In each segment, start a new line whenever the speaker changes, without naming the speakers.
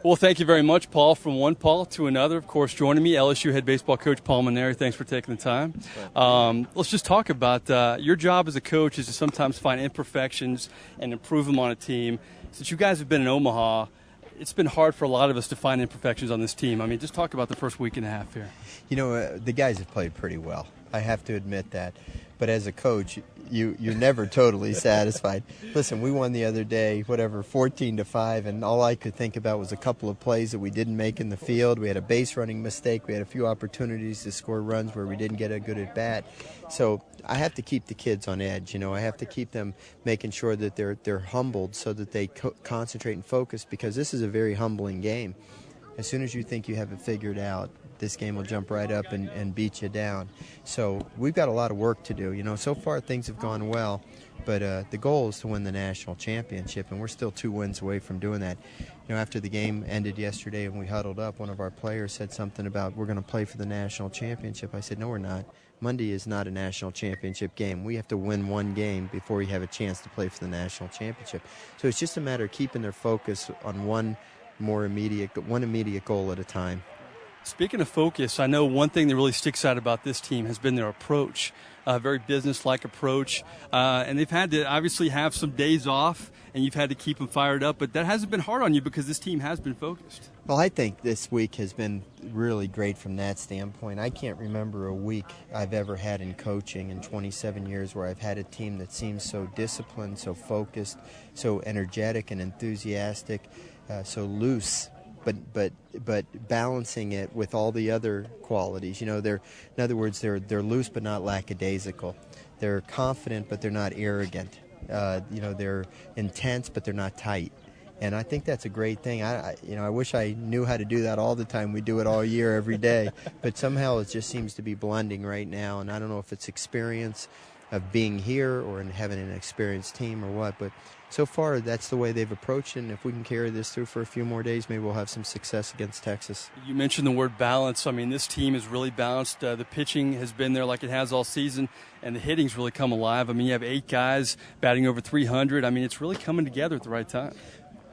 Well, thank you very much, Paul. From one Paul to another, of course, joining me, LSU head baseball coach Paul Mainieri. Thanks for taking the time. Let's just talk about your job as a coach is to sometimes find imperfections and improve them on a team. Since you guys have been in Omaha, it's been hard for a lot of us to find imperfections on this team. I mean, just talk about the first week and a half here.
You know, the guys have played pretty well. I have to admit that. But as a coach, you're never totally satisfied. Listen, we won the other day, 14-5, and all I could think about was a couple of plays that we didn't make in the field. We had a base running mistake. We had a few opportunities to score runs where we didn't get a good at bat. So I have to keep the kids on edge. You know, I have to keep them making sure that they're humbled so that they concentrate and focus, because this is a very humbling game. As soon as you think you have it figured out, this game will jump right up and beat you down. So we've got a lot of work to do. You know, so far things have gone well, but the goal is to win the national championship, and we're still 2 wins away from doing that. You know, after the game ended yesterday and we huddled up, one of our players said something about, we're going to play for the national championship. I said, no, we're not. Monday is not a national championship game. We have to win one game before we have a chance to play for the national championship. So it's just a matter of keeping their focus on one immediate goal at a time.
Speaking of focus, I know one thing that really sticks out about this team has been their approach, a very business-like approach. And they've had to obviously have some days off, and you've had to keep them fired up. But that hasn't been hard on you because this team has been focused.
Well, I think this week has been really great from that standpoint. I can't remember a week I've ever had in coaching in 27 years where I've had a team that seems so disciplined, so focused, so energetic and enthusiastic, so loose. But balancing it with all the other qualities. You know, in other words, they're loose but not lackadaisical. They're confident but they're not arrogant. You know, they're intense but they're not tight. And I think that's a great thing. I wish I knew how to do that all the time. We do it all year, every day. But somehow it just seems to be blending right now. And I don't know if it's experience of being here or in having an experienced team or what, but so far that's the way they've approached it, and if we can carry this through for a few more days, maybe we'll have some success against Texas.
You mentioned the word balance. I mean, this team is really balanced. The pitching has been there like it has all season, and the hitting's really come alive. I mean, you have 8 guys batting over 300. I mean, it's really coming together at the right time.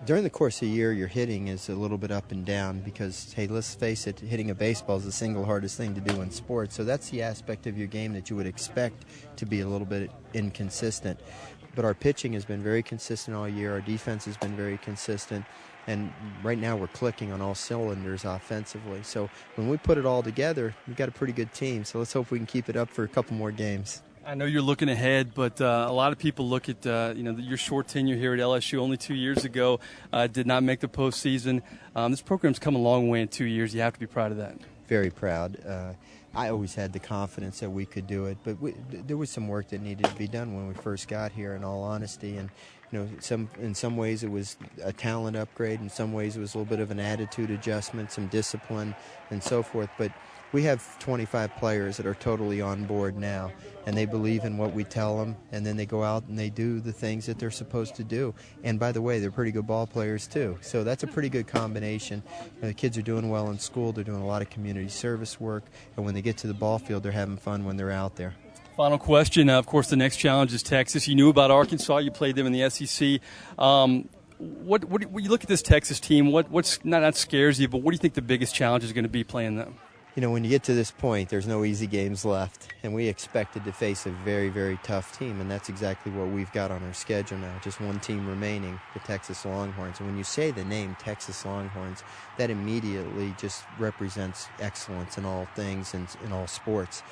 During the course of the year, your hitting is a little bit up and down because, hey, let's face it, hitting a baseball is the single hardest thing to do in sports. So that's the aspect of your game that you would expect to be a little bit inconsistent. But our pitching has been very consistent all year. Our defense has been very consistent. And right now we're clicking on all cylinders offensively. So when we put it all together, we've got a pretty good team. So let's hope we can keep it up for a couple more games.
I know you're looking ahead, but a lot of people look at your short tenure here at LSU. Only 2 years ago, did not make the postseason. This program's come a long way in 2 years. You have to be proud of that.
Very proud. I always had the confidence that we could do it, but there was some work that needed to be done when we first got here, in all honesty. And you know, in some ways it was a talent upgrade, in some ways it was a little bit of an attitude adjustment, some discipline, and so forth. But we have 25 players that are totally on board now, and they believe in what we tell them, and then they go out and they do the things that they're supposed to do. And by the way, they're pretty good ball players too, so that's a pretty good combination. You know, the kids are doing well in school, they're doing a lot of community service work, and when they get to the ball field, they're having fun when they're out there.
Final question. Of course, the next challenge is Texas. You knew about Arkansas. You played them in the SEC. When you look at this Texas team, what's not scares you, but what do you think the biggest challenge is going to be playing them?
You know, when you get to this point, there's no easy games left, and we expected to face a very, very tough team, and that's exactly what we've got on our schedule now. Just one team remaining, the Texas Longhorns. And when you say the name Texas Longhorns, that immediately just represents excellence in all things and in all sports.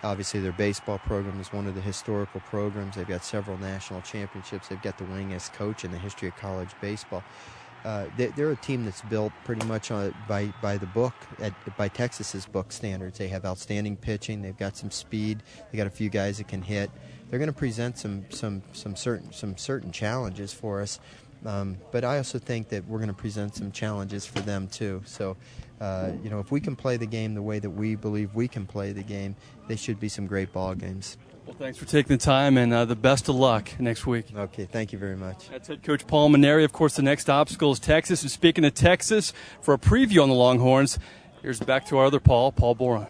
Obviously, their baseball program is one of the historical programs. They've got several national championships. They've got the winningest coach in the history of college baseball. They're a team that's built pretty much by the book, by Texas's book standards. They have outstanding pitching. They've got some speed. They got a few guys that can hit. They're going to present some certain challenges for us. But I also think that we're going to present some challenges for them too. So, you know, if we can play the game the way that we believe we can play the game, they should be some great ball games.
Well, thanks for taking the time, and the best of luck next week.
Okay, thank you very much.
That's head coach Paul Mainieri. Of course, the next obstacle is Texas. And speaking of Texas, for a preview on the Longhorns, here's back to our other Paul Boron.